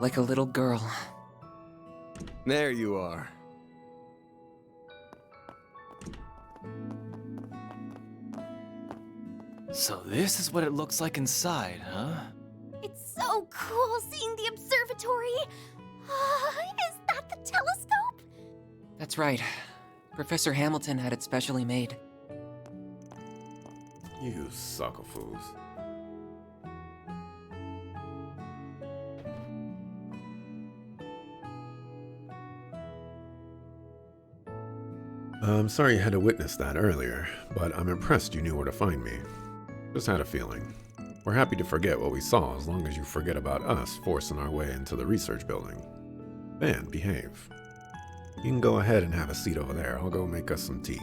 like a little girl. There you are. So this is what it looks like inside, huh? It's so cool seeing the observatory. Is that the telescope? That's right. Professor Hamilton had it specially made. You sucker fools. I'm sorry you had to witness that earlier, but I'm impressed you knew where to find me. Just had a feeling. We're happy to forget what we saw as long as you forget about us forcing our way into the research building. Man, behave. You can go ahead and have a seat over there. I'll go make us some tea.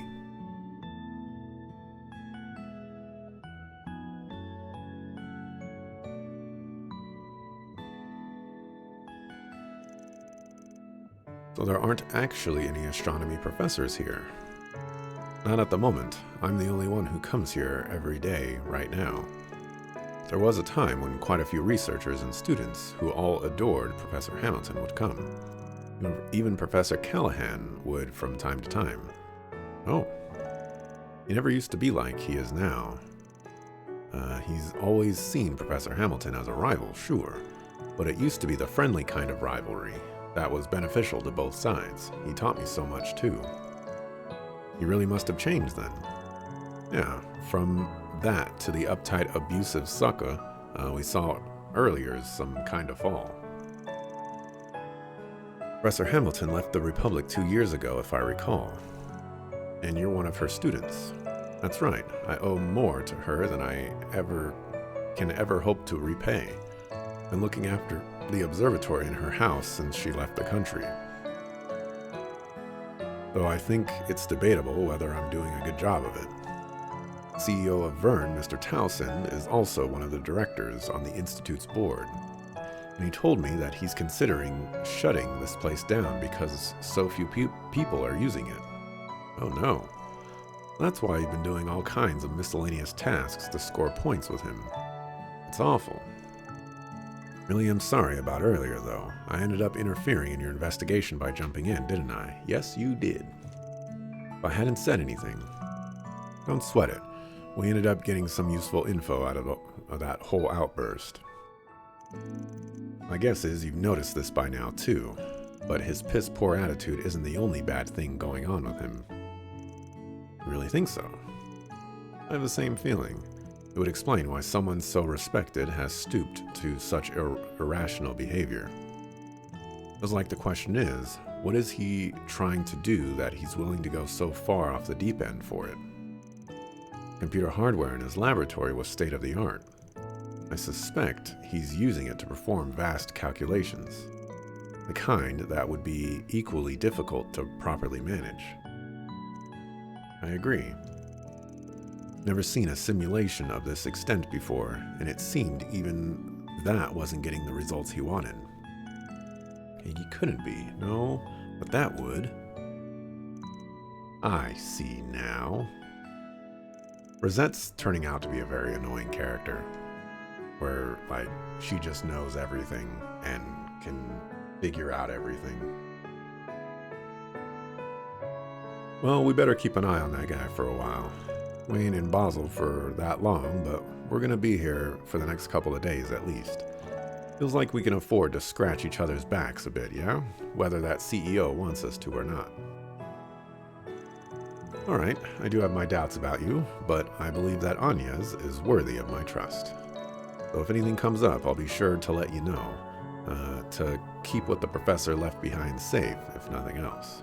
So there aren't actually any astronomy professors here. Not at the moment. I'm the only one who comes here every day right now. There was a time when quite a few researchers and students who all adored Professor Hamilton would come. Even Professor Callahan would from time to time. Oh. He never used to be like he is now. He's always seen Professor Hamilton as a rival, sure, but it used to be the friendly kind of rivalry that was beneficial to both sides. He taught me so much too. He really must have changed then. Yeah, from that to the uptight, abusive sucker we saw earlier is some kind of fall. Professor Hamilton left the Republic 2 years ago, if I recall. And you're one of her students. That's right, I owe more to her than I can ever hope to repay. Been looking after the observatory in her house since she left the country. Though I think it's debatable whether I'm doing a good job of it. CEO of Vern, Mr. Towson, is also one of the directors on the Institute's board. And he told me that he's considering shutting this place down because so few people are using it. Oh no. That's why you've been doing all kinds of miscellaneous tasks to score points with him. It's awful. Really am sorry about earlier, though. I ended up interfering in your investigation by jumping in, didn't I? Yes, you did. If I hadn't said anything, don't sweat it. We ended up getting some useful info out of that whole outburst. My guess is you've noticed this by now, too. But his piss-poor attitude isn't the only bad thing going on with him. You really think so? I have the same feeling. It would explain why someone so respected has stooped to such irrational behavior. It was like the question is, what is he trying to do that he's willing to go so far off the deep end for it? Computer hardware in his laboratory was state-of-the-art. I suspect he's using it to perform vast calculations, the kind that would be equally difficult to properly manage. I agree. Never seen a simulation of this extent before, and it seemed even that wasn't getting the results he wanted. And he couldn't be, no, but that would. I see now. Rosette's turning out to be a very annoying character, where, like, she just knows everything and can figure out everything. Well, we better keep an eye on that guy for a while. We ain't in Basel for that long, but we're gonna be here for the next couple of days at least. Feels like we can afford to scratch each other's backs a bit, yeah? Whether that CEO wants us to or not. Alright, I do have my doubts about you, but I believe that Anya's is worthy of my trust. So if anything comes up, I'll be sure to let you know, to keep what the professor left behind safe, if nothing else.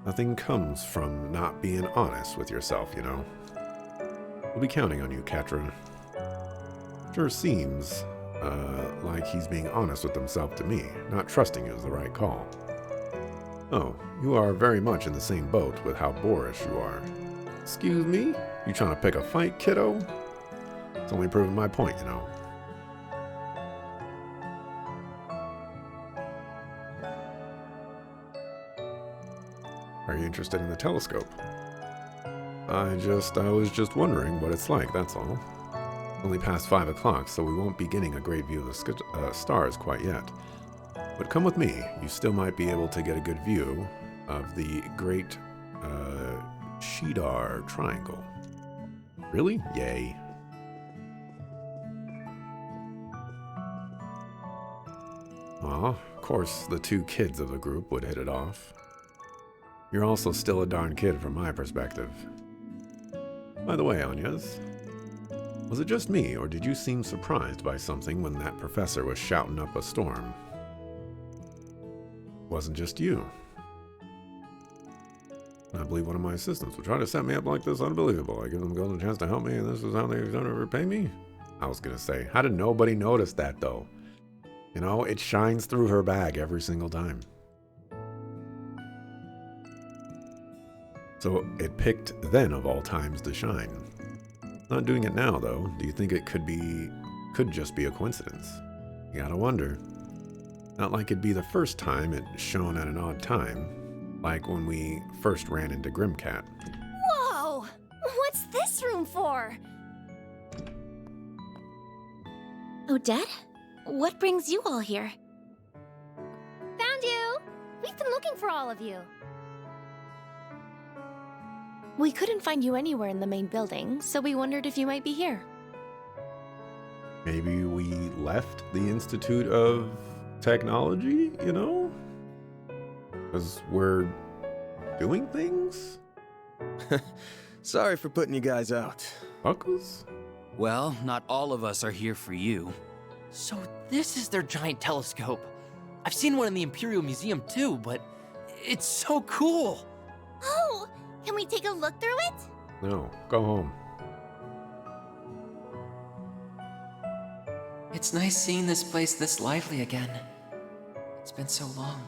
Nothing comes from not being honest with yourself, you know. We'll be counting on you, Catra. Sure seems like he's being honest with himself to me. Not trusting you is the right call. Oh, you are very much in the same boat with how boorish you are. Excuse me? You trying to pick a fight, kiddo? It's only proving my point, you know. Are you interested in the telescope? I was just wondering what it's like, that's all. Only past 5 o'clock, so we won't be getting a great view of the stars quite yet. But come with me. You still might be able to get a good view of the great Shidar Triangle. Really? Yay. Aw, of course, the 2 kids of the group would hit it off. You're also still a darn kid from my perspective. By the way, Anyas, was it just me, or did you seem surprised by something when that professor was shouting up a storm? Wasn't just you. I believe one of my assistants would try to set me up like this. Unbelievable. I give them a golden chance to help me, and this is how they've done to repay me? I was gonna say, how did nobody notice that, though? You know, it shines through her bag every single time. So it picked then of all times to shine. Not doing it now, though. Do you think it could just be a coincidence? You gotta wonder. Not like it'd be the first time it shone at an odd time, like when we first ran into Grimcat. Whoa! What's this room for? Odette? What brings you all here? Found you! We've been looking for all of you. We couldn't find you anywhere in the main building, so we wondered if you might be here. Maybe we left the Institute of Technology, you know? Because we're doing things? Sorry for putting you guys out. Buckles? Well, not all of us are here for you. So this is their giant telescope. I've seen one in the Imperial Museum too, but it's so cool. Oh! Can we take a look through it? No, go home. It's nice seeing this place this lively again. It's been so long.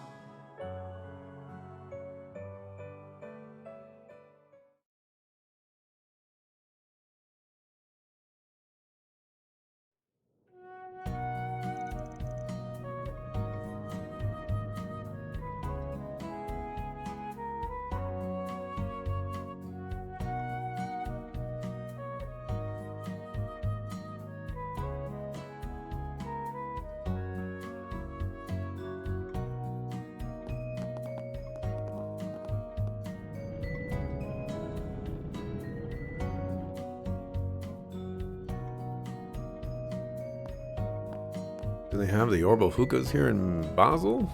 Do they have the Orbital hookahs here in Basel?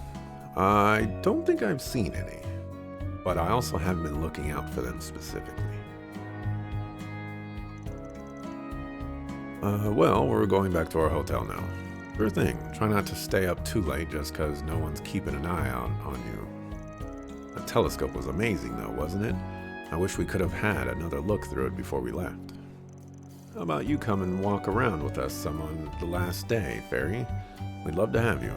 I don't think I've seen any, but I also haven't been looking out for them specifically. Well, we're going back to our hotel now. Sure thing. Try not to stay up too late just because no one's keeping an eye out on you. That telescope was amazing though, wasn't it? I wish we could have had another look through it before we left. How about you come and walk around with us some on the last day, Fairy? We'd love to have you.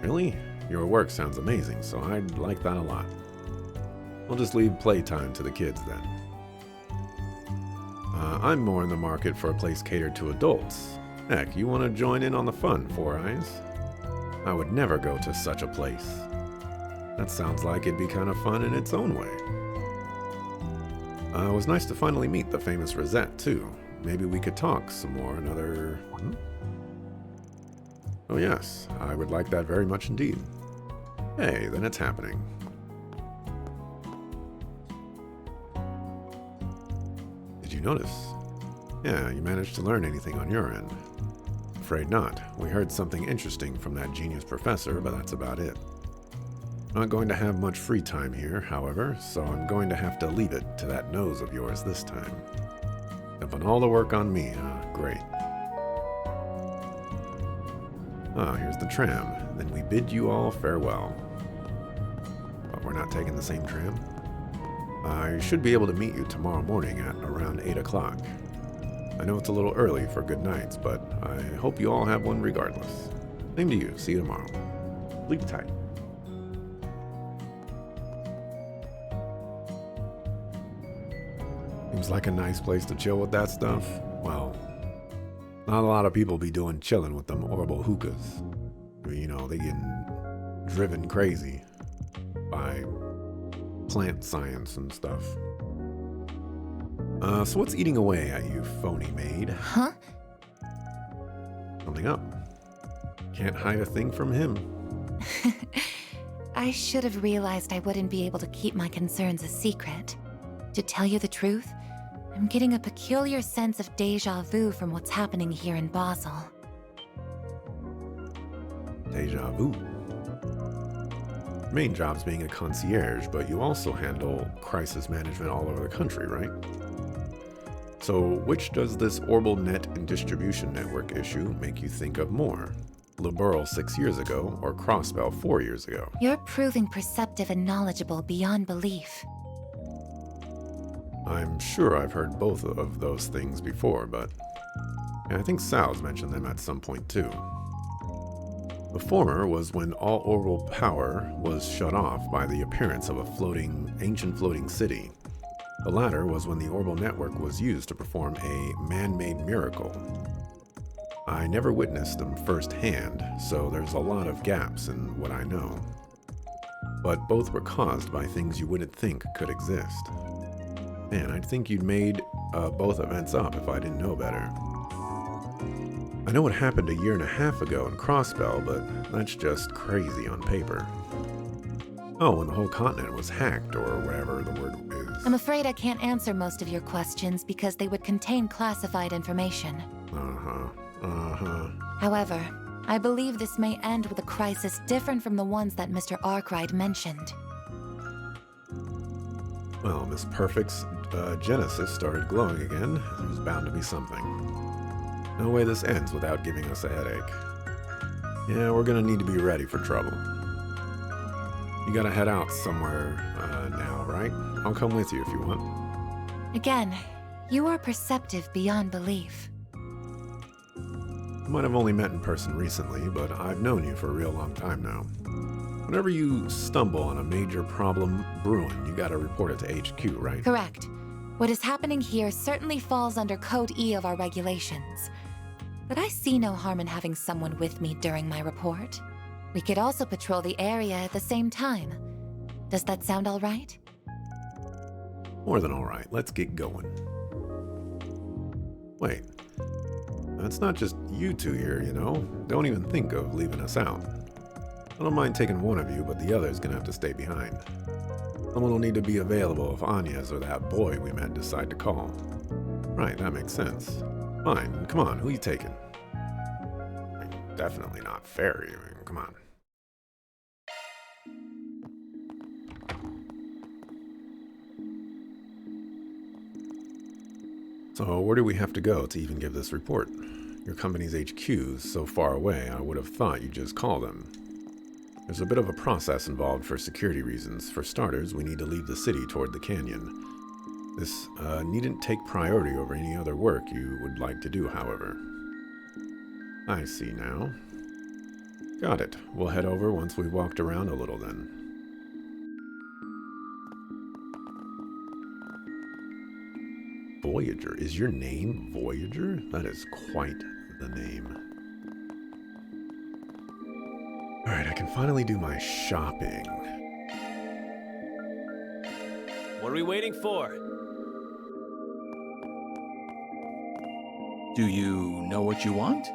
Really? Your work sounds amazing, so I'd like that a lot. We'll just leave playtime to the kids then. I'm more in the market for a place catered to adults. Heck, you want to join in on the fun, Four Eyes? I would never go to such a place. That sounds like it'd be kind of fun in its own way. It was nice to finally meet the famous Rosette, too. Maybe we could talk some more another... Oh yes, I would like that very much indeed. Hey, then it's happening. Did you notice? Yeah, you managed to learn anything on your end? Afraid not. We heard something interesting from that genius professor, but that's about it. Not going to have much free time here, however, so I'm going to have to leave it to that nose of yours this time. Dumping all the work on me, huh? Great. Ah, here's the tram. Then we bid you all farewell. But we're not taking the same tram? I should be able to meet you tomorrow morning at around 8 o'clock. I know it's a little early for good nights, but I hope you all have one regardless. Same to you. See you tomorrow. Sleep tight. Seems like a nice place to chill with that stuff. Well, not a lot of people be doing chilling with them Orbital hookahs. You know, they getting driven crazy by plant science and stuff. So what's eating away at you, phony maid? Huh? Something up. Can't hide a thing from him. I should have realized I wouldn't be able to keep my concerns a secret. To tell you the truth, I'm getting a peculiar sense of déjà vu from what's happening here in Basel. Deja vu. Main job's being a concierge, but you also handle crisis management all over the country, right? So, which does this Orbital Net and Distribution Network issue make you think of more? Liberl 6 years ago, or Crossbell 4 years ago? You're proving perceptive and knowledgeable beyond belief. I'm sure I've heard both of those things before, but I think Sal's mentioned them at some point too. The former was when all orbital power was shut off by the appearance of a ancient floating city. The latter was when the orbital network was used to perform a man-made miracle. I never witnessed them firsthand, so there's a lot of gaps in what I know. But both were caused by things you wouldn't think could exist. Man, I'd think you'd made both events up if I didn't know better. I know what happened a year and a half ago in Crossbell, but that's just crazy on paper. Oh, when the whole continent was hacked, or whatever the word is. I'm afraid I can't answer most of your questions because they would contain classified information. However, I believe this may end with a crisis different from the ones that Mr. Arkwright mentioned. Well, Miss Perfect's Genesis started glowing again. There's bound to be something. No way this ends without giving us a headache. Yeah, we're gonna need to be ready for trouble. You gotta head out somewhere now, right? I'll come with you if you want. Again, you are perceptive beyond belief. We might have only met in person recently, but I've known you for a real long time now. Whenever you stumble on a major problem brewing, you gotta report it to HQ, right? Correct. What is happening here certainly falls under Code E of our regulations. But I see no harm in having someone with me during my report. We could also patrol the area at the same time. Does that sound all right? More than all right. Let's get going. Wait. That's not just you two here, you know? Don't even think of leaving us out. I don't mind taking one of you, but the other's gonna have to stay behind. Someone will need to be available if Anya's or that boy we met decide to call. Right, that makes sense. Fine, come on, who you taking? Definitely not Fairy, come on. So where do we have to go to even give this report? Your company's HQ's so far away, I would have thought you'd just call them. There's a bit of a process involved for security reasons. For starters, we need to leave the city toward the canyon. This needn't take priority over any other work you would like to do, however. I see now. Got it. We'll head over once we've walked around a little then. Voyager. Is your name Voyager? That is quite the name. Alright, I can finally do my shopping. What are we waiting for? Do you know what you want?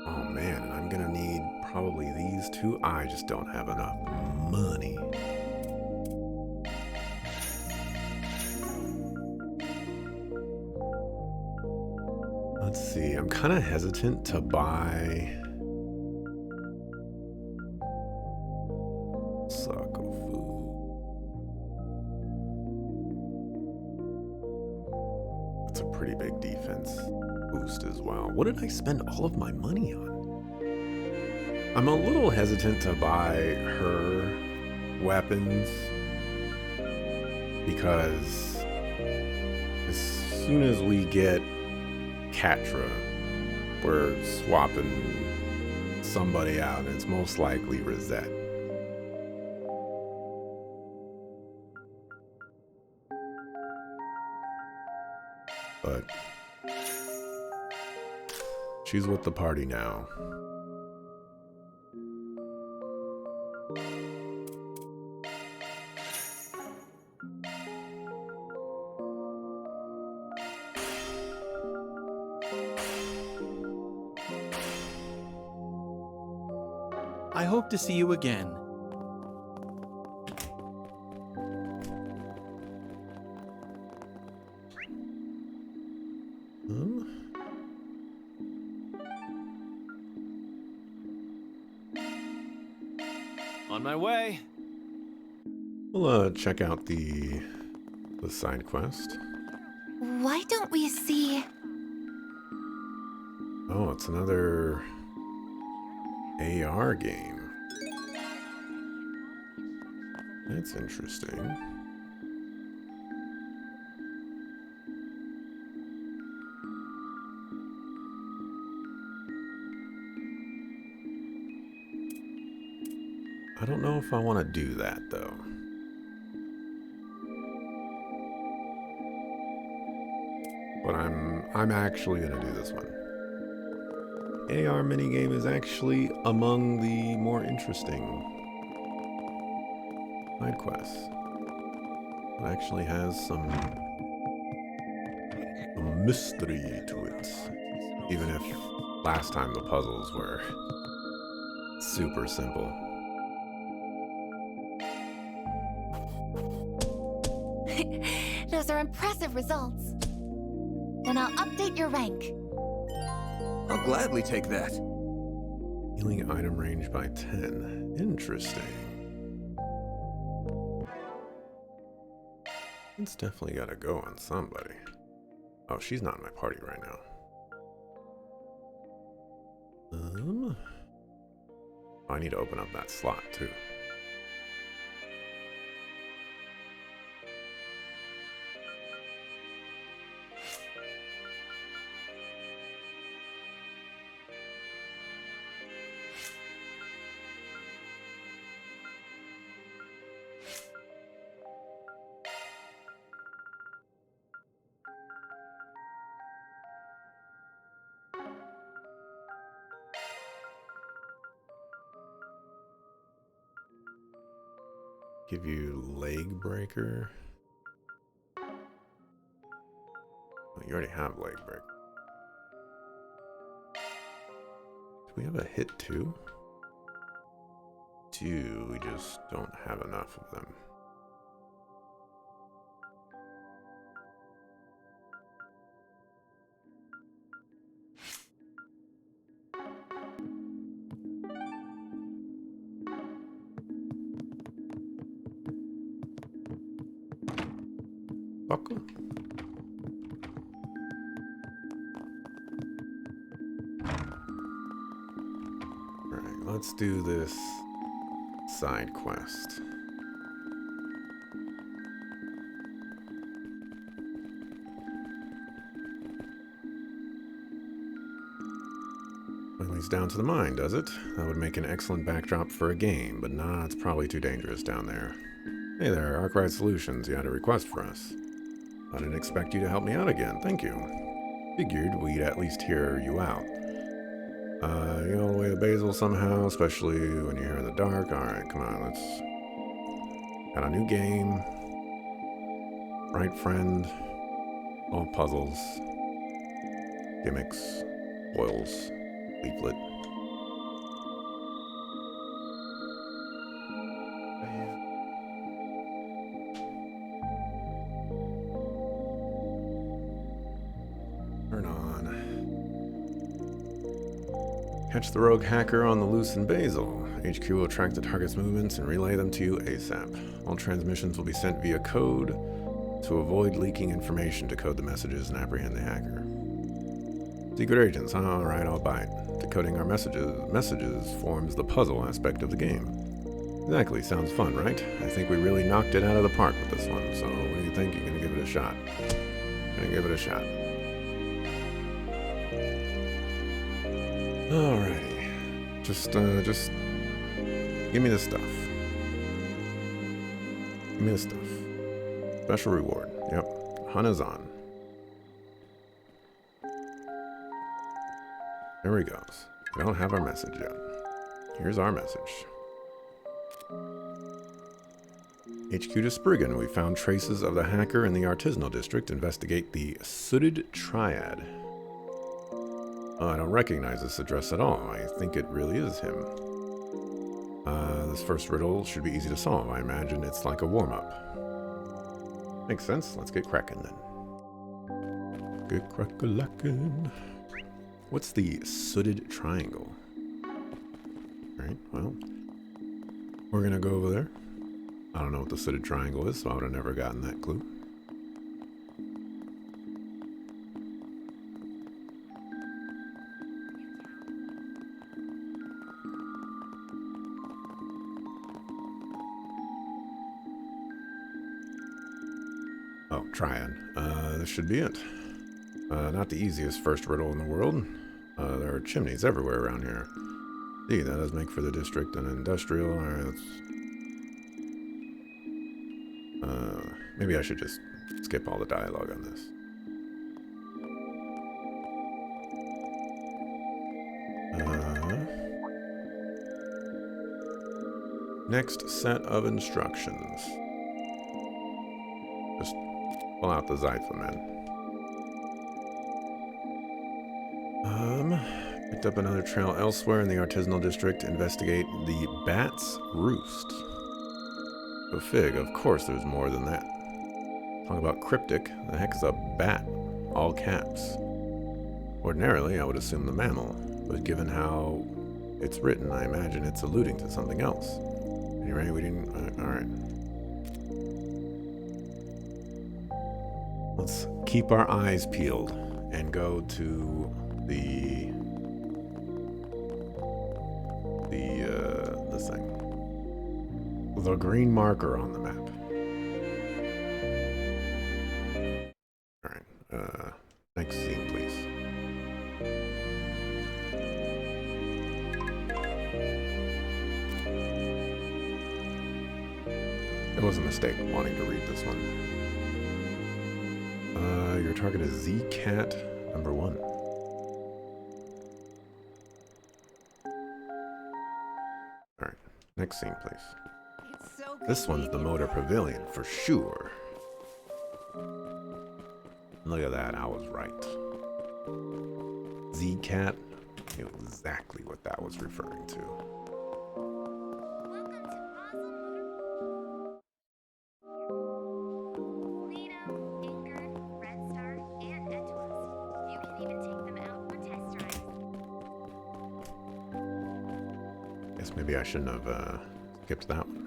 Oh man, and I'm gonna need probably these two. I just don't have enough money. Let's see, I'm kind of hesitant to buy Sakofu. That's a pretty big defense boost as well. What did I spend all of my money on? I'm a little hesitant to buy her weapons because as soon as we get Catra, we're swapping somebody out. It's most likely Rosette. But she's with the party now. I hope to see you again. Huh? On my way. We'll check out the side quest. Why don't we see... Oh, it's another AR game. That's interesting. I don't know if I want to do that though. But I'm actually gonna do this one. AR minigame is actually among the more interesting side quests. It actually has some mystery to it. Even if last time the puzzles were super simple. Those are impressive results. Then I'll update your rank. I'll gladly take that. Healing item range by 10. Interesting. It's definitely gotta go on somebody. Oh, she's not in my party right now. I need to open up that slot too. Give you leg breaker. Oh, you already have leg breaker. Do we have a hit too? Two, we just don't have enough of them. Buckle. Alright, let's do this side quest. Well, leads down to the mine, does it? That would make an excellent backdrop for a game, but nah, it's probably too dangerous down there. Hey there, Arkwright Solutions, you had a request for us. I didn't expect you to help me out again, thank you. Figured we'd at least hear you out. You all the way to Basil somehow, especially when you're here in the dark. Alright, come on, let's... Got a new game. Right friend. All puzzles. Gimmicks. Foils. Leaflet. Turn on. Catch the rogue hacker on the loose in Basil. HQ will track the target's movements and relay them to you ASAP. All transmissions will be sent via code to avoid leaking information to code the messages and apprehend the hacker. Secret agents, huh? Alright, I'll bite. Decoding our messages forms the puzzle aspect of the game. Exactly, sounds fun, right? I think we really knocked it out of the park with this one, so what do you think? You're gonna give it a shot? Gonna give it a shot. Alrighty. Just give me the stuff. Give me the stuff. Special reward. Yep. Hunt is on. There we go. We don't have our message yet. Here's our message. HQ to Spriggan. We found traces of the hacker in the artisanal district. Investigate the Sooted Triad. Oh, I don't recognize this address at all. I think it really is him. This first riddle should be easy to solve. I imagine it's like a warm-up. Makes sense. Let's get cracking then. Get crack-a-lackin'. What's the sooted triangle? Alright, well, we're gonna go over there. I don't know what the sooted triangle is, so I would have never gotten that clue. Oh, triad. This should be it. Not the easiest first riddle in the world. There are chimneys everywhere around here. Gee, that does make for the district an industrial. Alright, let's... maybe I should just skip all the dialogue on this. Next set of instructions. Just pull out the Zyphomen. Picked up another trail elsewhere in the artisanal district. Investigate the Bat's Roost. Go fig, of course there's more than that. Talk about cryptic. The heck is a bat? All caps. Ordinarily, I would assume the mammal, but given how it's written, I imagine it's alluding to something else. You ready? We didn't... Alright. Let's keep our eyes peeled and go to this thing. The green marker on the map. Alright, next scene, please. It was a mistake wanting to read this one. Your target is Z-Cat number 1. Alright, next scene, please. This one's the Motor Pavilion, for sure. Look at that, I was right. Z-Cat, knew exactly what that was referring to. Guess maybe I shouldn't have skipped that one.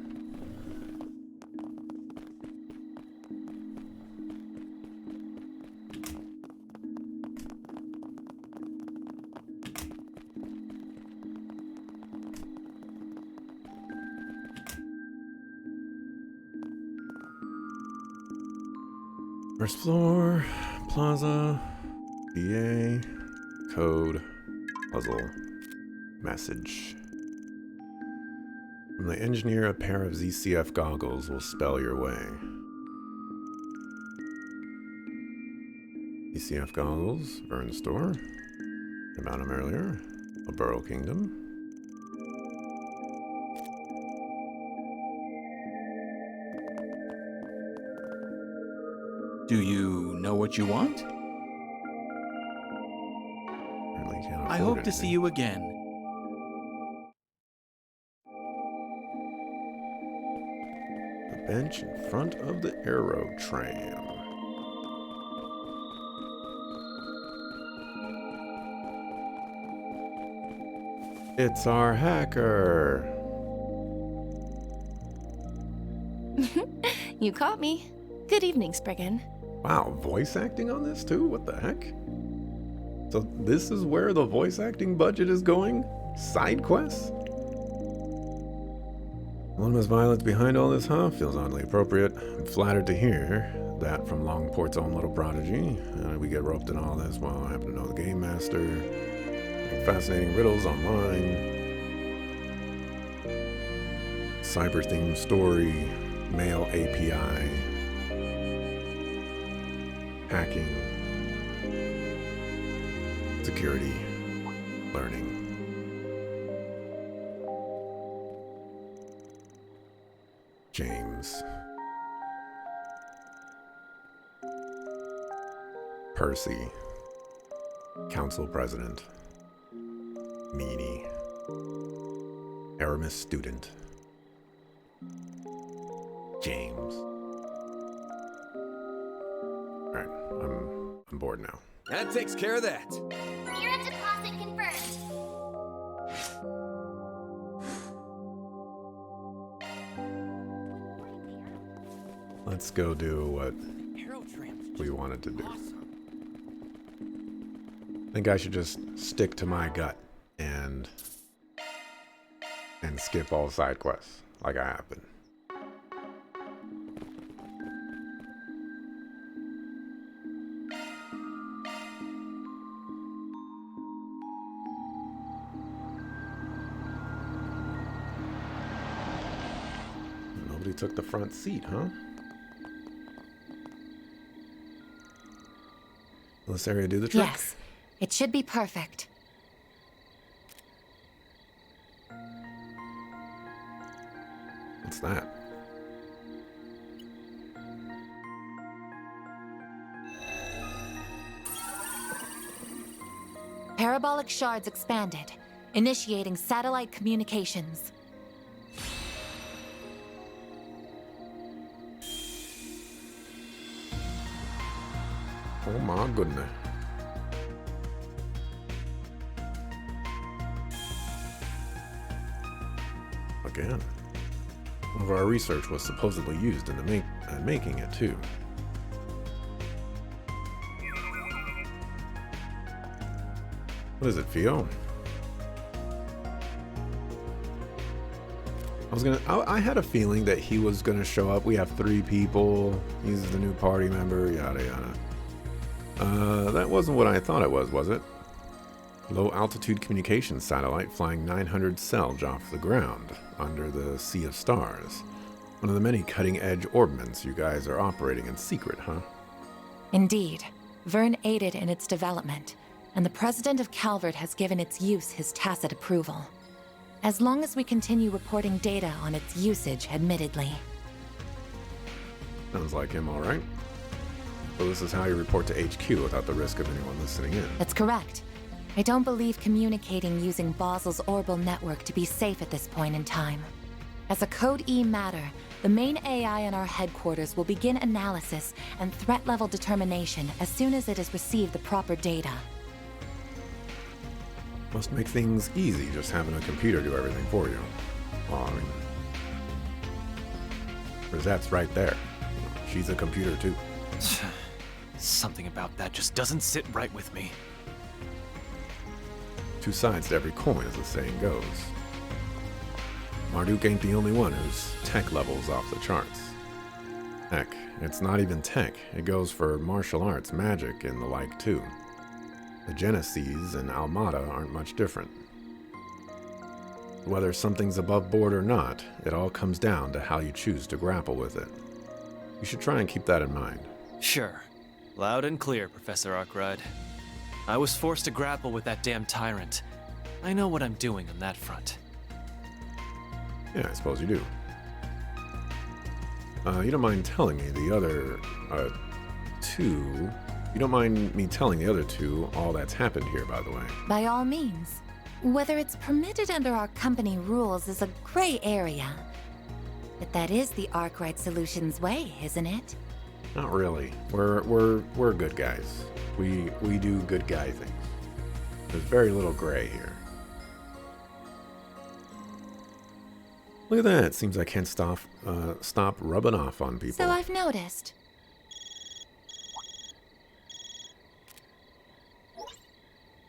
First floor, plaza, BA, code, puzzle, message. From the engineer, a pair of ZCF goggles will spell your way. ZCF goggles, Vern store. About them earlier. A Burrow Kingdom. Do you know what you want? Apparently can't I afford hope to see anything. you again. The bench in front of the Aero Tram. It's our hacker. You caught me. Good evening, Spriggan. Wow, voice acting on this too? What the heck? So this is where the voice acting budget is going? Side quests? Miss Violet's behind all this, huh? Feels oddly appropriate. I'm flattered to hear that from Longport's own little prodigy. We get roped in all this while I happen to know the Game Master. Make fascinating riddles online. Cyber-themed story. Mail API. Hacking. Security. Learning. James. Percy. Council President. Meanie. Aramis student. James. Alright, I'm bored now. That takes care of that. Mirror deposit confirmed. Let's go do what Aerotrams. we wanted to do. Awesome. I think I should just stick to my gut and skip all side quests like I have been. Nobody took the front seat, huh? Will this area do the trick? Yes, it should be perfect. What's that? Parabolic shards expanded, initiating satellite communications. Oh my goodness. Again. One of our research was supposedly used in the making it too. What is it, Fio? I had a feeling that he was gonna show up. We have 3 people. He's the new party member, yada yada. That wasn't what I thought it was it? Low altitude communications satellite flying 900 selge off the ground under the Sea of Stars. One of the many cutting edge orbments you guys are operating in secret, huh? Indeed. Vern aided in its development, and the president of Calvert has given its use his tacit approval. As long as we continue reporting data on its usage, admittedly. Sounds like him, all right. So this is how you report to HQ without the risk of anyone listening in. That's correct. I don't believe communicating using Basel's orbital network to be safe at this point in time. As a Code E matter, the main AI in our headquarters will begin analysis and threat level determination as soon as it has received the proper data. Must make things easy just having a computer do everything for you. Well, I mean, Rosette's right there. She's a computer too. Something about that just doesn't sit right with me. 2 sides to every coin, as the saying goes. Marduk ain't the only one whose tech level's off the charts. Heck, it's not even tech. It goes for martial arts, magic, and the like too. The Genesees and Almada aren't much different. Whether something's above board or not, it all comes down to how you choose to grapple with it. You should try and keep that in mind. Sure. Loud and clear, Professor Arkwright. I was forced to grapple with that damn tyrant. I know what I'm doing on that front. Yeah, I suppose you do. You don't mind telling me the other 2... You don't mind me telling the other 2 all that's happened here, by the way. By all means. Whether it's permitted under our company rules is a gray area. But that is the Arkwright Solutions way, isn't it? Not really. We're good guys. We do good guy things. There's very little gray here. Look at that. Seems I can't stop rubbing off on people. So I've noticed.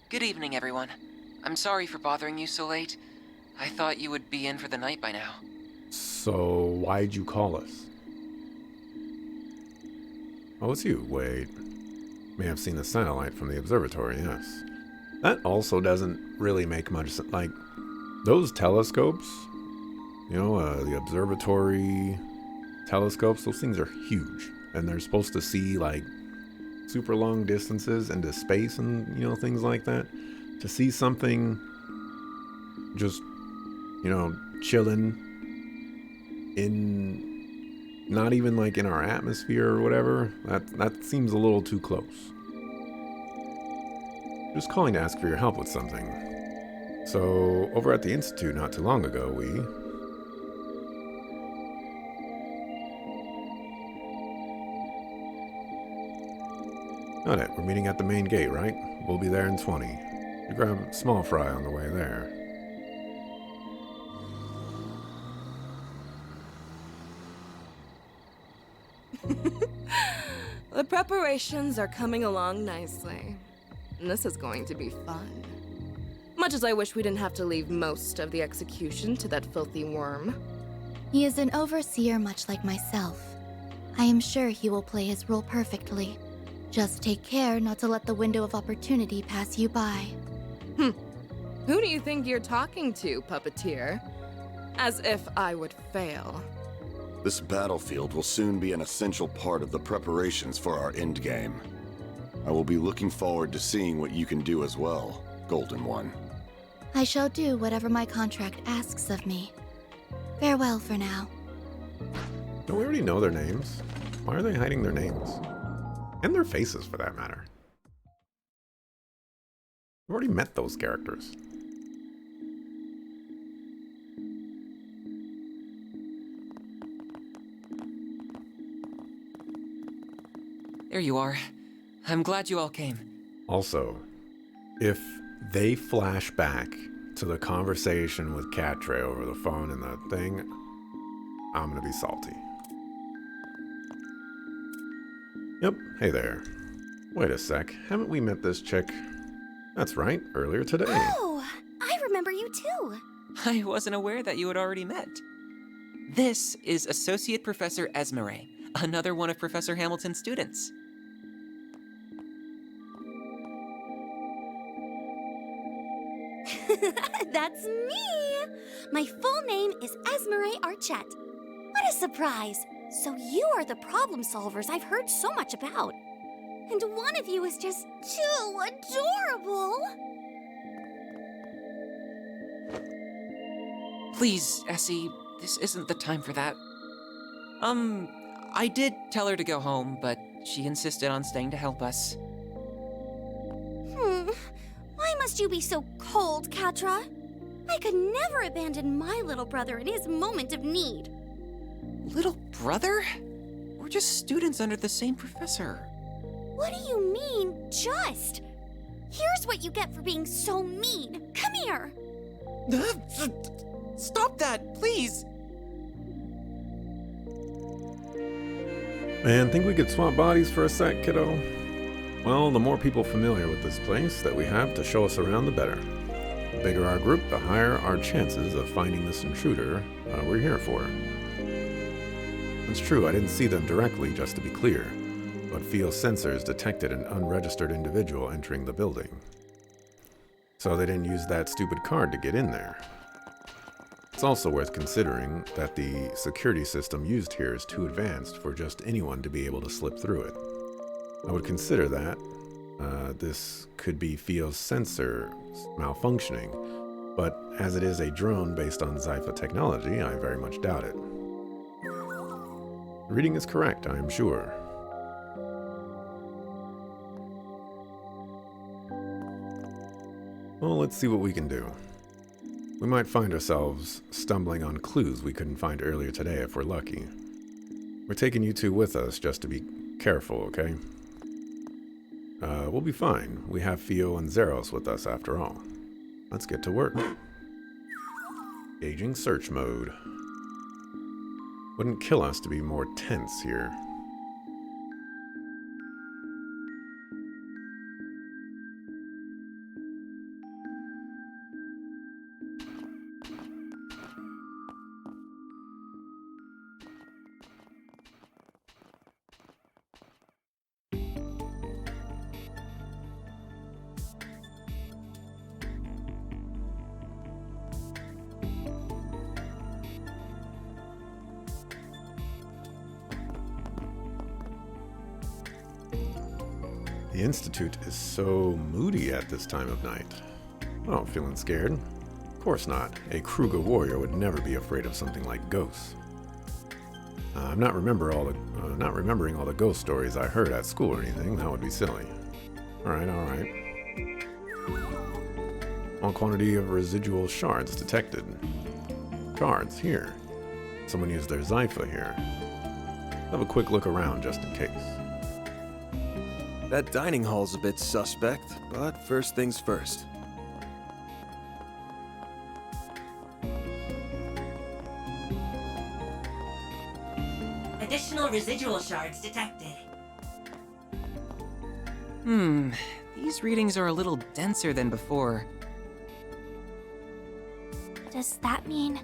Good evening, everyone. I'm sorry for bothering you so late. I thought you would be in for the night by now. So why'd you call us? Oh, it's you. Wait. May have seen the satellite from the observatory, yes. That also doesn't really make much sense. Like, those telescopes, you know, the observatory telescopes, those things are huge. And they're supposed to see, like, super long distances into space and, you know, things like that. To see something just, you know, chilling in, not even like in our atmosphere or whatever, that seems a little too close. Just calling to ask for your help with something. So, over at the Institute not too long ago, Got it. We're meeting at the main gate, right? We'll be there in 20. You grab small fry on the way there. The preparations are coming along nicely. And this is going to be fun. Much as I wish we didn't have to leave most of the execution to that filthy worm. He is an overseer much like myself. I am sure he will play his role perfectly. Just take care not to let the window of opportunity pass you by. Who do you think you're talking to, puppeteer? As if I would fail. This battlefield will soon be an essential part of the preparations for our endgame. I will be looking forward to seeing what you can do as well, Golden One. I shall do whatever my contract asks of me. Farewell for now. Don't we already know their names? Why are they hiding their names? And their faces, for that matter. We've already met those characters. There you are. I'm glad you all came. Also, if they flash back to the conversation with Catre over the phone and the thing, I'm gonna be salty. Yep, hey there. Wait a sec, haven't we met this chick? That's right, earlier today. Oh, I remember you too. I wasn't aware that you had already met. This is Associate Professor Esmeralda, another one of Professor Hamilton's students. That's me! My full name is Esmeralda Archette. What a surprise! So you are the problem solvers I've heard so much about. And one of you is just too adorable! Please, Essie, this isn't the time for that. I did tell her to go home, but she insisted on staying to help us. Why must you be so cold, Catra? I could never abandon my little brother in his moment of need. Little brother? We're just students under the same professor. What do you mean, just? Here's what you get for being so mean. Come here. Stop that, please! Man, think we could swap bodies for a sec, kiddo? Well, the more people familiar with this place that we have to show us around, the better. The bigger our group, the higher our chances of finding this intruder we're here for. It's true, I didn't see them directly, just to be clear, but field sensors detected an unregistered individual entering the building. So they didn't use that stupid card to get in there. It's also worth considering that the security system used here is too advanced for just anyone to be able to slip through it. I would consider that this could be Fio's sensor malfunctioning, but as it is a drone based on Zypha technology, I very much doubt it. The reading is correct, I am sure. Well, let's see what we can do. We might find ourselves stumbling on clues we couldn't find earlier today if we're lucky. We're taking you two with us just to be careful, okay? We'll be fine. We have Fio and Zeros with us after all. Let's get to work. Engaging search mode. Wouldn't kill us to be more tense here. The Institute is so moody at this time of night. Oh, feeling scared? Of course not. A Kruger warrior would never be afraid of something like ghosts. I'm not remembering all the ghost stories I heard at school or anything. That would be silly. All right, all right. Small quantity of residual shards detected. Shards, here. Someone used their Zypha here. Have a quick look around just in case. That dining hall's a bit suspect, but first things first. Additional residual shards detected. These readings are a little denser than before. Does that mean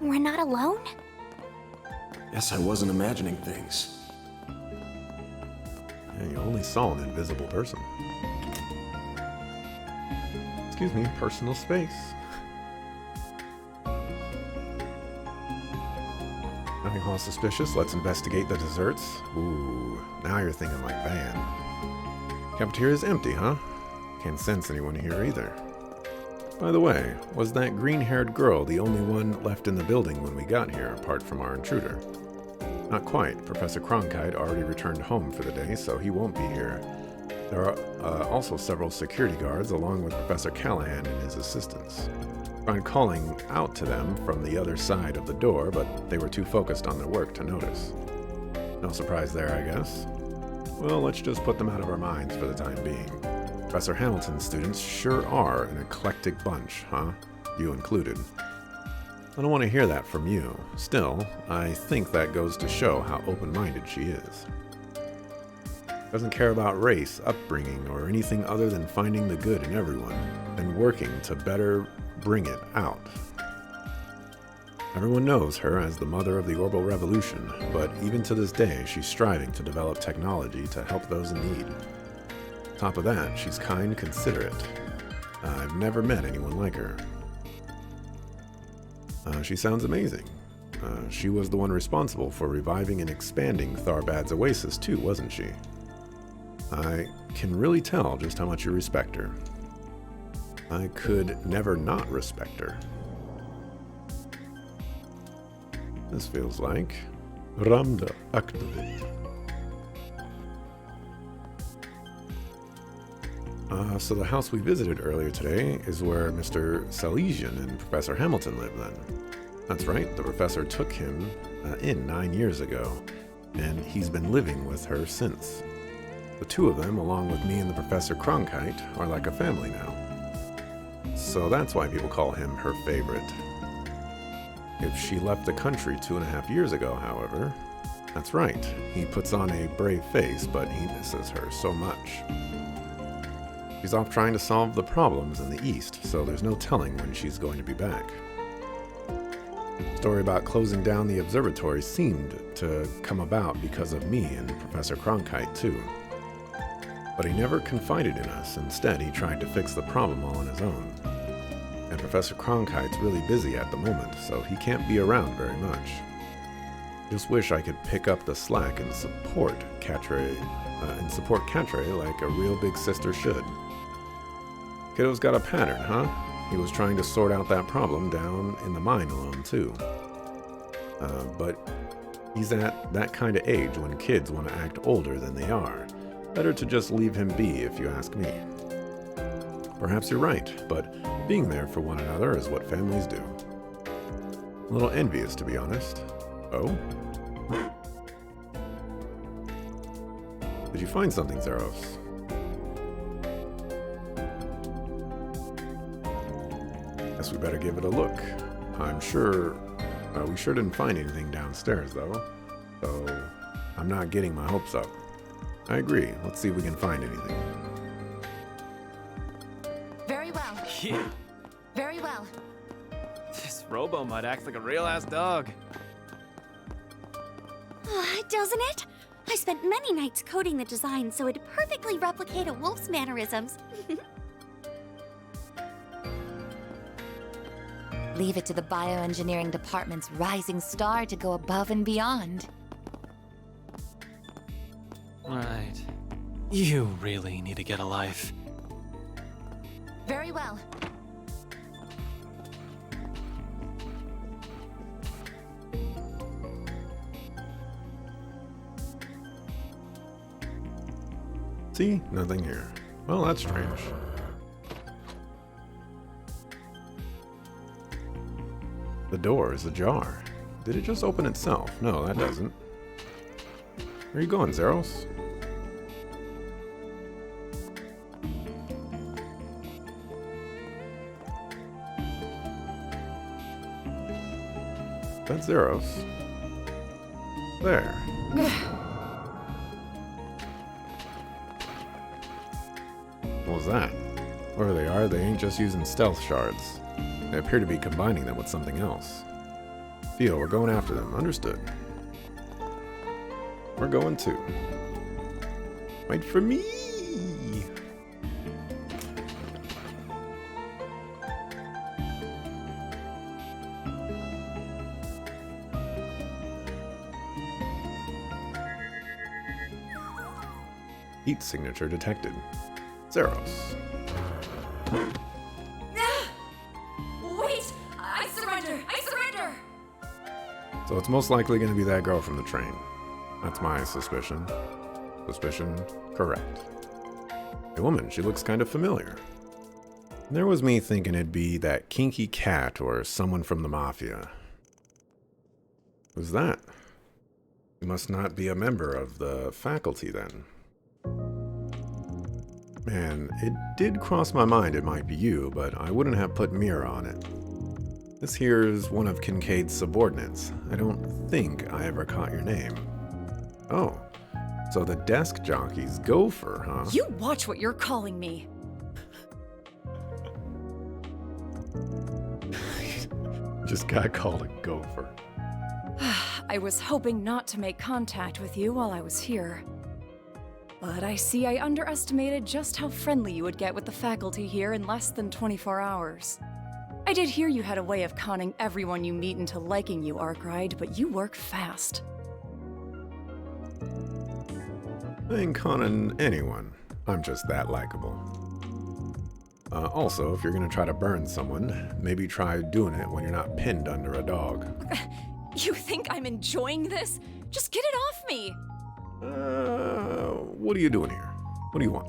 we're not alone? Guess I wasn't imagining things. Yeah, you only saw an invisible person. Excuse me, personal space. Nothing all suspicious. Let's investigate the desserts. Ooh, now you're thinking like Van. Cafeteria's empty, huh? Can't sense anyone here either. By the way, was that green-haired girl the only one left in the building when we got here, apart from our intruder? Not quite. Professor Cronkite already returned home for the day, so he won't be here. There are also several security guards, along with Professor Callahan and his assistants. Tried calling out to them from the other side of the door, but they were too focused on their work to notice. No surprise there, I guess. Well, let's just put them out of our minds for the time being. Professor Hamilton's students sure are an eclectic bunch, huh? You included. I don't want to hear that from you. Still, I think that goes to show how open-minded she is. Doesn't care about race, upbringing, or anything other than finding the good in everyone and working to better bring it out. Everyone knows her as the mother of the Orbital Revolution, but even to this day, she's striving to develop technology to help those in need. Top of that, she's kind, considerate. I've never met anyone like her. She sounds amazing. She was the one responsible for reviving and expanding Tharbad's Oasis too, wasn't she? I can really tell just how much you respect her. I could never not respect her. This feels like Ramda activate. So the house we visited earlier today is where Mr. Salesian and Professor Hamilton live then. That's right, the professor took him in 9 years ago, and he's been living with her since. The two of them, along with me and the Professor Cronkite, are like a family now. So that's why people call him her favorite. If she left the country 2.5 years ago, however, that's right, he puts on a brave face, but he misses her so much. She's off trying to solve the problems in the East, so there's no telling when she's going to be back. The story about closing down the observatory seemed to come about because of me and Professor Cronkite, too. But he never confided in us. Instead, he tried to fix the problem all on his own. And Professor Cronkite's really busy at the moment, so he can't be around very much. Just wish I could pick up the slack and support Catre like a real big sister should. Kiddo's got a pattern, huh? He was trying to sort out that problem down in the mine alone, too. But he's at that kind of age when kids want to act older than they are. Better to just leave him be, if you ask me. Perhaps you're right, but being there for one another is what families do. A little envious, to be honest. Oh? Did you find something, Zeros? Guess we better give it a look. I'm sure... we sure didn't find anything downstairs, though. So, I'm not getting my hopes up. I agree. Let's see if we can find anything. Very well. Yeah, Very well. this Robo might act like a real-ass dog. Doesn't it? I spent many nights coding the design so it'd perfectly replicate a wolf's mannerisms. Leave it to the bioengineering department's rising star to go above and beyond. Right. You really need to get a life. Very well. See? Nothing here. Well, that's strange. The door is ajar. Did it just open itself? No, that doesn't. Where are you going, Zeros? That's Zeros. There. What was that? Wherever they are, they ain't just using stealth shards. They appear to be combining them with something else. Theo, we're going after them. Understood. We're going too. Wait for me! Heat signature detected. Zeros. Wait! I surrender! I surrender! So it's most likely going to be that girl from the train. That's my suspicion. Suspicion correct. A woman, she looks kind of familiar. And there was me thinking it'd be that kinky cat or someone from the mafia. Who's that? You must not be a member of the faculty then. Man, it did cross my mind it might be you, but I wouldn't have put Mira on it. This here's one of Kincaid's subordinates. I don't think I ever caught your name. Oh, so the desk jockey's Gopher, huh? You watch what you're calling me. Just got called a gopher. I was hoping not to make contact with you while I was here. But I see I underestimated just how friendly you would get with the faculty here in less than 24 hours. I did hear you had a way of conning everyone you meet into liking you, Arkwright, but you work fast. I ain't conning anyone. I'm just that likable. Also, if you're gonna try to burn someone, maybe try doing it when you're not pinned under a dog. You think I'm enjoying this? Just get it off me! What are you doing here? What do you want?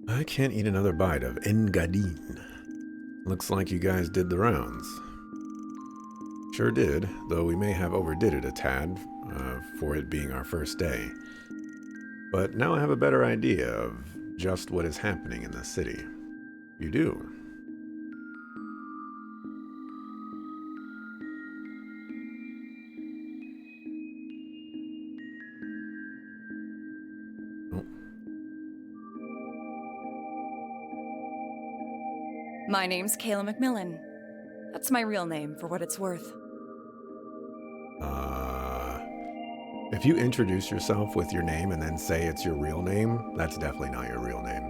I can't eat another bite of Engadine. Looks like you guys did the rounds. Sure did, though we may have overdid it a tad for it being our first day. But now I have a better idea of just what is happening in the city. You do. My name's Kayla McMillan. That's my real name, for what it's worth. If you introduce yourself with your name and then say it's your real name, that's definitely not your real name.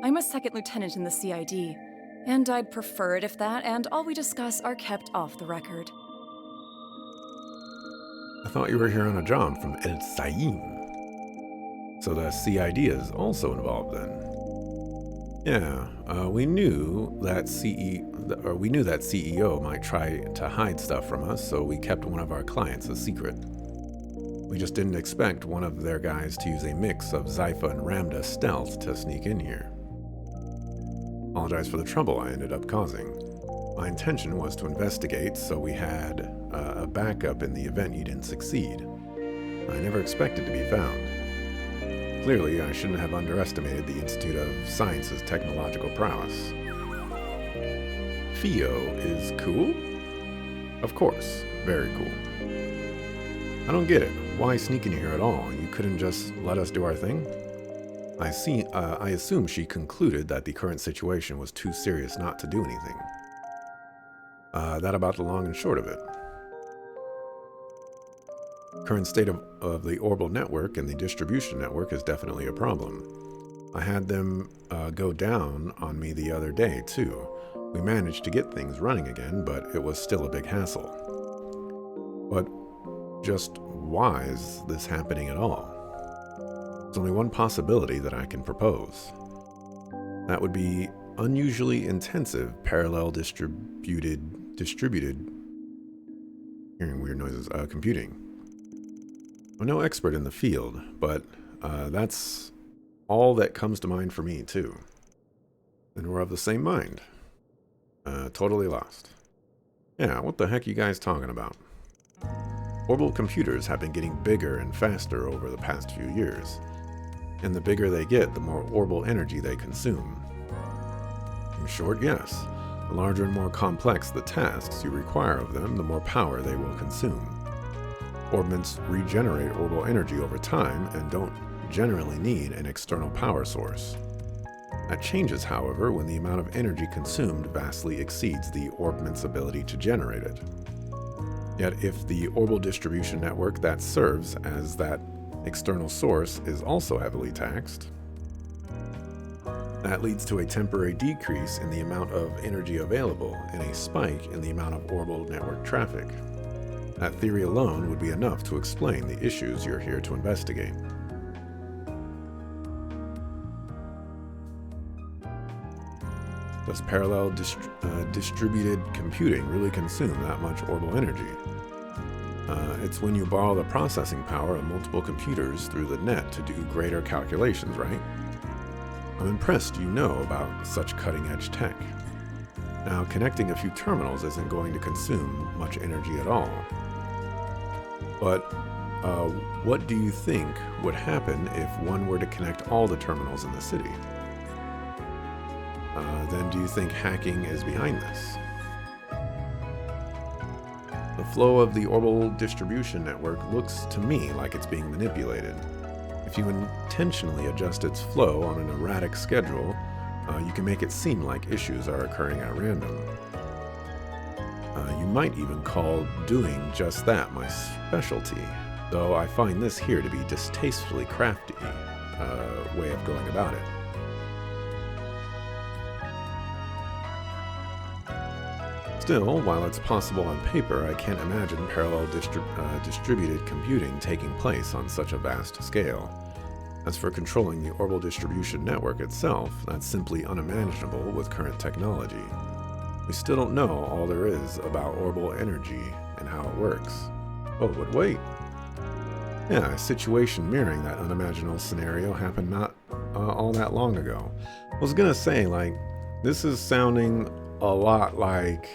I'm a second lieutenant in the CID, and I'd prefer it if that and all we discuss are kept off the record. I thought you were here on a job from El Saim. So the CID is also involved then. Yeah, we knew that CEO might try to hide stuff from us, so we kept one of our clients a secret. We just didn't expect one of their guys to use a mix of Zypha and Ramda stealth to sneak in here. Apologize for the trouble I ended up causing. My intention was to investigate, so we had a backup in the event you didn't succeed. I never expected to be found. Clearly, I shouldn't have underestimated the Institute of Science's technological prowess. Theo is cool? Of course, very cool. I don't get it. Why sneak in here at all? You couldn't just let us do our thing? I assume she concluded that the current situation was too serious not to do anything. That about the long and short of it. Current state of the orbital network and the distribution network is definitely a problem. I had them go down on me the other day, too. We managed to get things running again, but it was still a big hassle. But just why is this happening at all? There's only one possibility that I can propose. That would be unusually intensive parallel distributed distributed, hearing weird noises, computing. I'm no expert in the field, but that's all that comes to mind for me, too. And we're of the same mind. Totally lost. Yeah, what the heck are you guys talking about? Orbital computers have been getting bigger and faster over the past few years. And the bigger they get, the more orbital energy they consume. In short, yes. The larger and more complex the tasks you require of them, the more power they will consume. Orbments regenerate orbital energy over time and don't generally need an external power source. That changes, however, when the amount of energy consumed vastly exceeds the orbment's ability to generate it. Yet if the orbital distribution network that serves as that external source is also heavily taxed, that leads to a temporary decrease in the amount of energy available and a spike in the amount of orbital network traffic. That theory alone would be enough to explain the issues you're here to investigate. Does parallel distributed computing really consume that much orbital energy? It's when you borrow the processing power of multiple computers through the net to do greater calculations, right? I'm impressed you know about such cutting-edge tech. Now, connecting a few terminals isn't going to consume much energy at all. But what do you think would happen if one were to connect all the terminals in the city? Then do you think hacking is behind this? The flow of the orbital distribution network looks to me like it's being manipulated. If you intentionally adjust its flow on an erratic schedule, you can make it seem like issues are occurring at random. You might even call doing just that my specialty, though I find this here to be distastefully crafty way of going about it. Still, while it's possible on paper, I can't imagine parallel distributed computing taking place on such a vast scale. As for controlling the orbital distribution network itself, that's simply unimaginable with current technology. We still don't know all there is about orbital energy and how it works. Oh, but wait. Yeah, a situation mirroring that unimaginable scenario happened not all that long ago. I was gonna say, like, this is sounding a lot like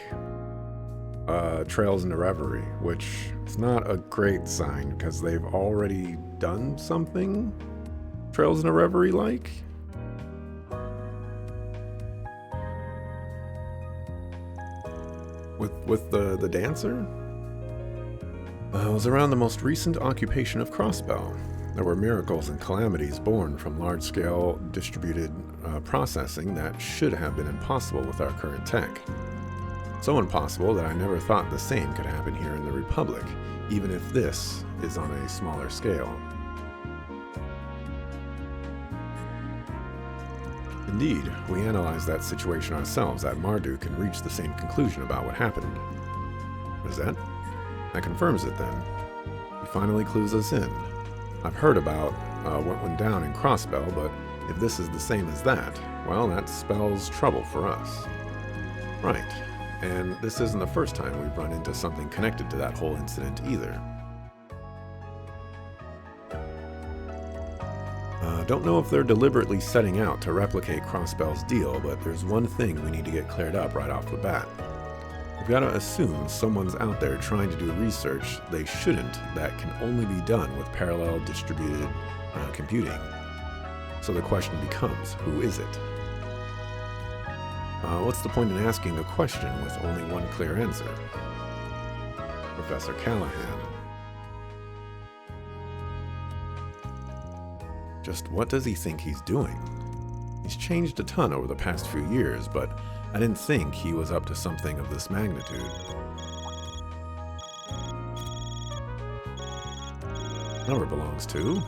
Trails into Reverie, which is not a great sign because they've already done something Trails into Reverie like. With the dancer? It was around the most recent occupation of Crossbell. There were miracles and calamities born from large-scale distributed processing that should have been impossible with our current tech. So impossible that I never thought the same could happen here in the Republic, even if this is on a smaller scale. Indeed, we analyzed that situation ourselves at Marduk and reached the same conclusion about what happened. What is that? That confirms it then. He finally clues us in. I've heard about what went down in Crossbell, but if this is the same as that, well, that spells trouble for us. Right, and this isn't the first time we've run into something connected to that whole incident either. Don't know if they're deliberately setting out to replicate Crossbell's deal, but there's one thing we need to get cleared up right off the bat. We've got to assume someone's out there trying to do research they shouldn't that can only be done with parallel distributed computing. So the question becomes, who is it? What's the point in asking a question with only one clear answer? Professor Callahan. Just what does he think he's doing? He's changed a ton over the past few years, but I didn't think he was up to something of this magnitude. Number belongs to...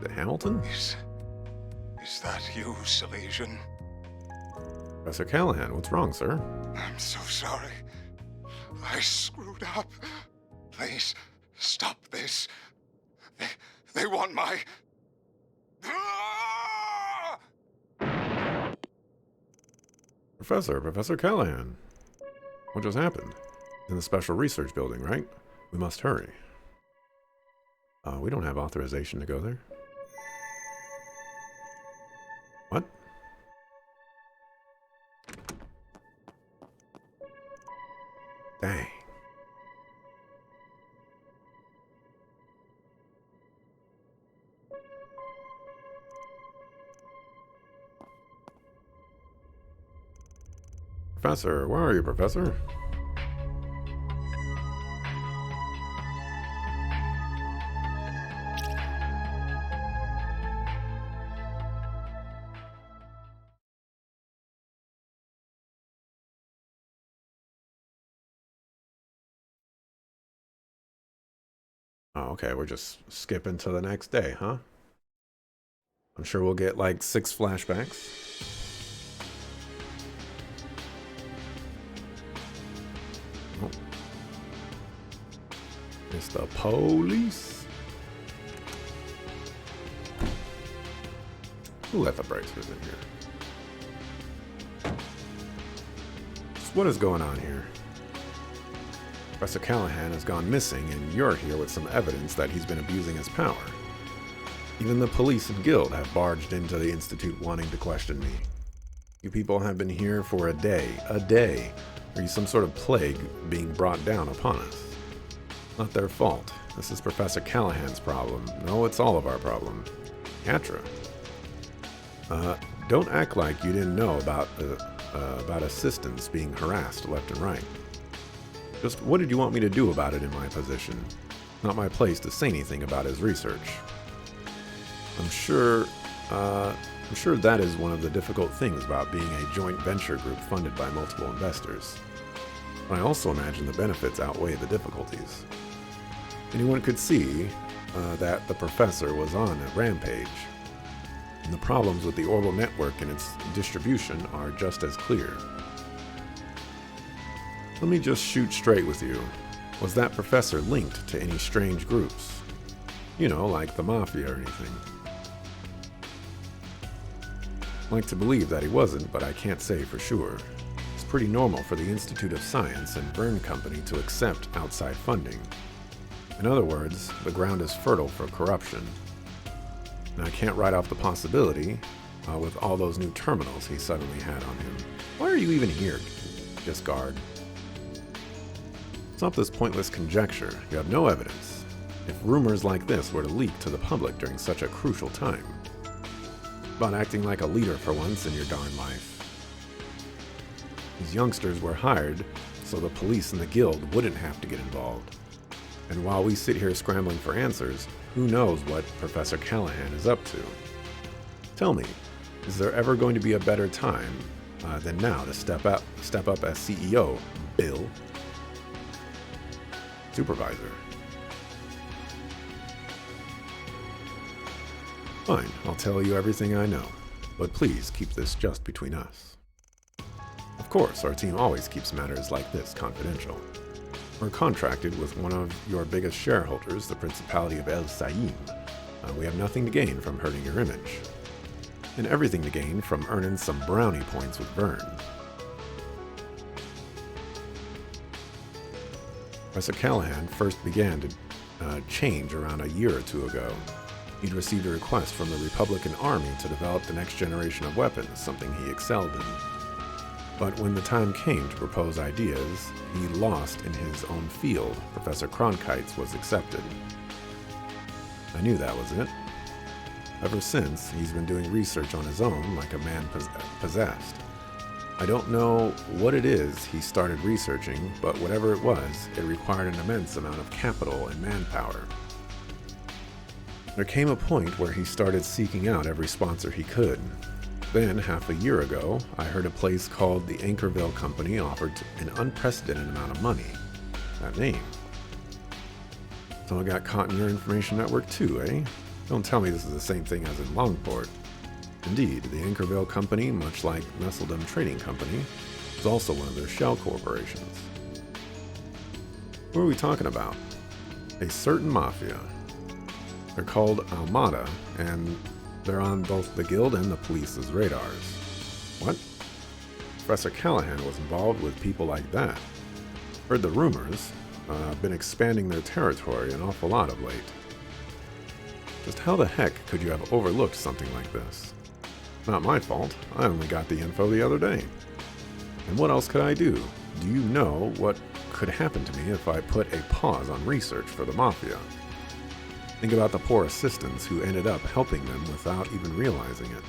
the Hamilton? Is that you, Salesian? Professor Callahan, what's wrong, sir? I'm so sorry. I screwed up. Please, stop this. They want my... Professor Callahan. What just happened? In the special research building, right? We must hurry. We don't have authorization to go there. What? Dang. Professor, where are you, Professor? Oh, okay, we're just skipping to the next day, huh? I'm sure we'll get like 6 flashbacks. Oh. It's the police. Who let the brakes in here? Just what is going on here? Professor Callahan has gone missing, and you're here with some evidence that he's been abusing his power. Even the police and guild have barged into the Institute wanting to question me. You people have been here for a day. A day. Are you some sort of plague being brought down upon us? Not their fault. This is Professor Callahan's problem. No, it's all of our problem. Yatra. Don't act like you didn't know about assistants being harassed left and right. Just what did you want me to do about it in my position? Not my place to say anything about his research. I'm sure that is one of the difficult things about being a joint venture group funded by multiple investors. But I also imagine the benefits outweigh the difficulties. Anyone could see that the professor was on a rampage. And the problems with the orbital network and its distribution are just as clear. Let me just shoot straight with you. Was that professor linked to any strange groups? You know, like the Mafia or anything. I'd like to believe that he wasn't, but I can't say for sure. It's pretty normal for the Institute of Science and Verne Company to accept outside funding. In other words, the ground is fertile for corruption. And I can't write off the possibility with all those new terminals he suddenly had on him. Why are you even here, Discard? Stop this pointless conjecture. You have no evidence. If rumors like this were to leak to the public during such a crucial time. About acting like a leader for once in your darn life. These youngsters were hired so the police and the guild wouldn't have to get involved. And while we sit here scrambling for answers, who knows what Professor Callahan is up to? Tell me, is there ever going to be a better time than now to step up as CEO, Bill? Supervisor. Fine, I'll tell you everything I know, but please keep this just between us. Of course, our team always keeps matters like this confidential. We're contracted with one of your biggest shareholders, the Principality of El Saim. We have nothing to gain from hurting your image, and everything to gain from earning some brownie points with Verne. Professor Callahan first began to change around a year or two ago. He'd received a request from the Republican Army to develop the next generation of weapons, something he excelled in. But when the time came to propose ideas, he lost in his own field. Professor Cronkite's was accepted. I knew that was it. Ever since, he's been doing research on his own like a man possessed. I don't know what it is he started researching, but whatever it was, it required an immense amount of capital and manpower. There came a point where he started seeking out every sponsor he could. Then, half a year ago, I heard a place called the Anchorville Company offered an unprecedented amount of money. That name. So I got caught in your information network too, eh? Don't tell me this is the same thing as in Longport. Indeed, the Anchorville Company, much like Nestledom Trading Company, is also one of their shell corporations. Who are we talking about? A certain mafia. They're called Almada, and they're on both the guild and the police's radars. What? Professor Callahan was involved with people like that. Heard the rumors. Been expanding their territory an awful lot of late. Just how the heck could you have overlooked something like this? Not my fault. I only got the info the other day. And what else could I do? Do you know what could happen to me if I put a pause on research for the Mafia? Think about the poor assistants who ended up helping them without even realizing it.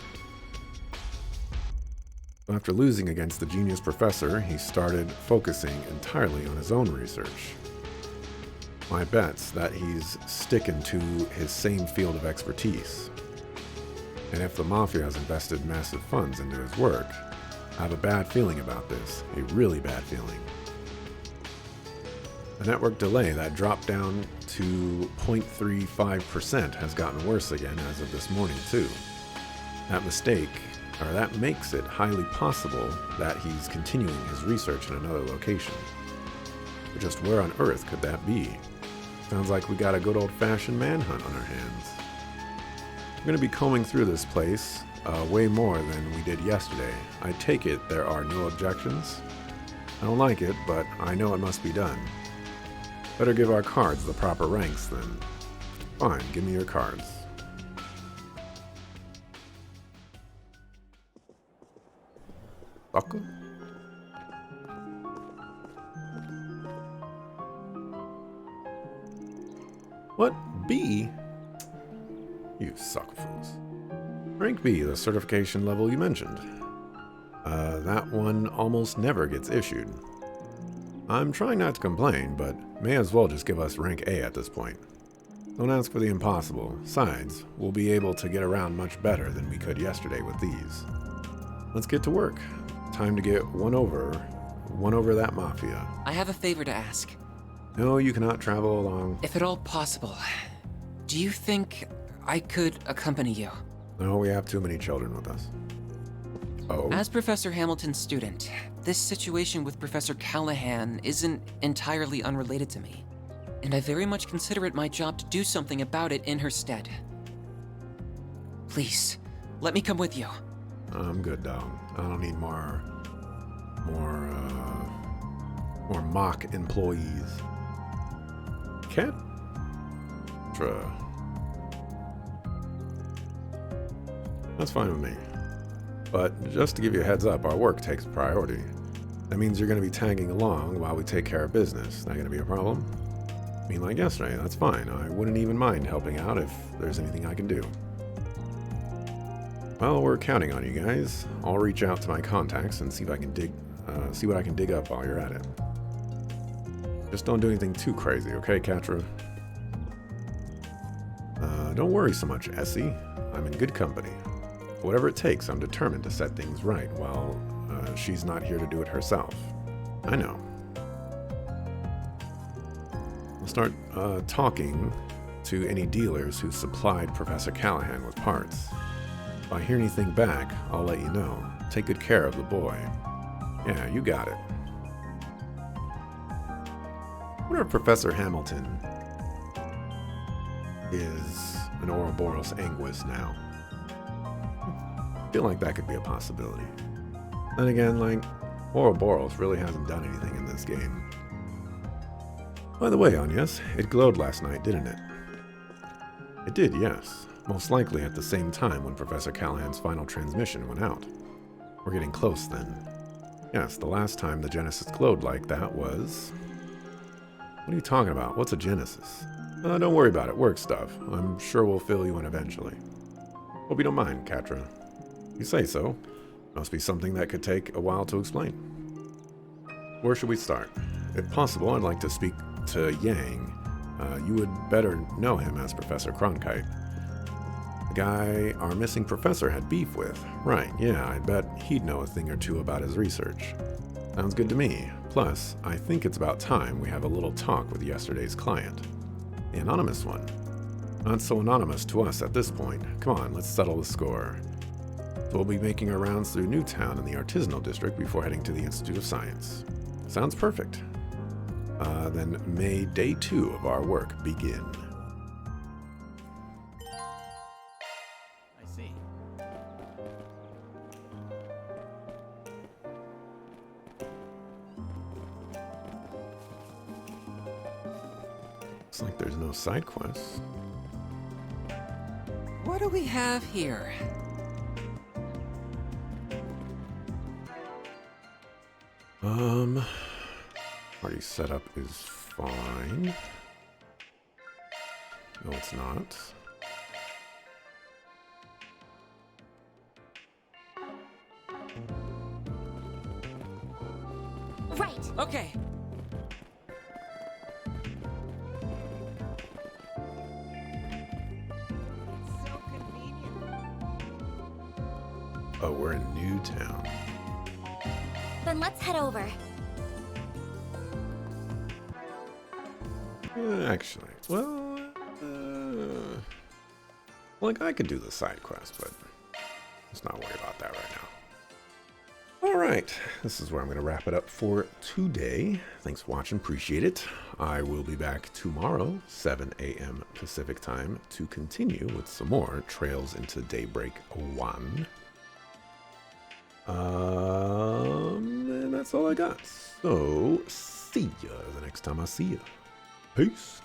After losing against the genius professor, he started focusing entirely on his own research. My bet's that he's sticking to his same field of expertise. And if the Mafia has invested massive funds into his work, I have a bad feeling about this, a really bad feeling. The network delay that dropped down to 0.35% has gotten worse again as of this morning too. That makes it highly possible that he's continuing his research in another location. But just where on earth could that be? Sounds like we got a good old-fashioned manhunt on our hands. We're going to be combing through this place way more than we did yesterday. I take it there are no objections? I don't like it, but I know it must be done. Better give our cards the proper ranks then. Fine, give me your cards. Sucker? What? B? You suckfools. Rank B, the certification level you mentioned. That one almost never gets issued. I'm trying not to complain, but may as well just give us rank A at this point. Don't ask for the impossible. Besides, we'll be able to get around much better than we could yesterday with these. Let's get to work. Time to get one over that Mafia. I have a favor to ask. No, you cannot travel along. If at all possible, do you think I could accompany you? No, we have too many children with us. Oh? As Professor Hamilton's student, this situation with Professor Callahan isn't entirely unrelated to me, and I very much consider it my job to do something about it in her stead. Please, let me come with you. I'm good, dog. I don't need more mock employees. Catra. That's fine with me. But just to give you a heads up, our work takes priority. That means you're going to be tagging along while we take care of business. Not going to be a problem? I mean, like yesterday, that's fine. I wouldn't even mind helping out if there's anything I can do. Well, we're counting on you guys. I'll reach out to my contacts and see if I can see what I can dig up while you're at it. Just don't do anything too crazy, okay, Catra? Don't worry so much, Essie. I'm in good company. Whatever it takes, I'm determined to set things right while she's not here to do it herself. I know. We'll start talking to any dealers who supplied Professor Callahan with parts. If I hear anything back, I'll let you know. Take good care of the boy. Yeah, you got it. I wonder if Professor Hamilton is an Ouroboros Anguis now. I feel like that could be a possibility. Then again, like, Ouroboros really hasn't done anything in this game. By the way, Agnes, it glowed last night, didn't it? It did, yes. Most likely at the same time when Professor Callahan's final transmission went out. We're getting close then. Yes, the last time the Genesis glowed like that was... What are you talking about? What's a Genesis? Don't worry about it, work stuff. I'm sure we'll fill you in eventually. Hope you don't mind, Catra. You say so. Must be something that could take a while to explain. Where should we start? If possible, I'd like to speak to Yang. You would better know him as Professor Cronkite. The guy our missing professor had beef with. Right, yeah, I bet he'd know a thing or two about his research. Sounds good to me. Plus, I think it's about time we have a little talk with yesterday's client. The anonymous one. Not so anonymous to us at this point. Come on, let's settle the score. So we'll be making our rounds through Newtown in the Artisanal District before heading to the Institute of Science. Sounds perfect. Then may day 2 of our work begin. I see. Looks like there's no side quests. What do we have here? Party setup is fine. No, it's not. Right. Okay. Oh, we're in Newtown. Then let's head over. Actually, well, like I could do the side quest, but let's not worry about that right now. All right, this is where I'm going to wrap it up for today. Thanks for watching, appreciate it. I will be back tomorrow, 7 a.m. Pacific time, to continue with some more Trails into Daybreak 1. And that's all I got. So, see ya the next time I see ya. Peace.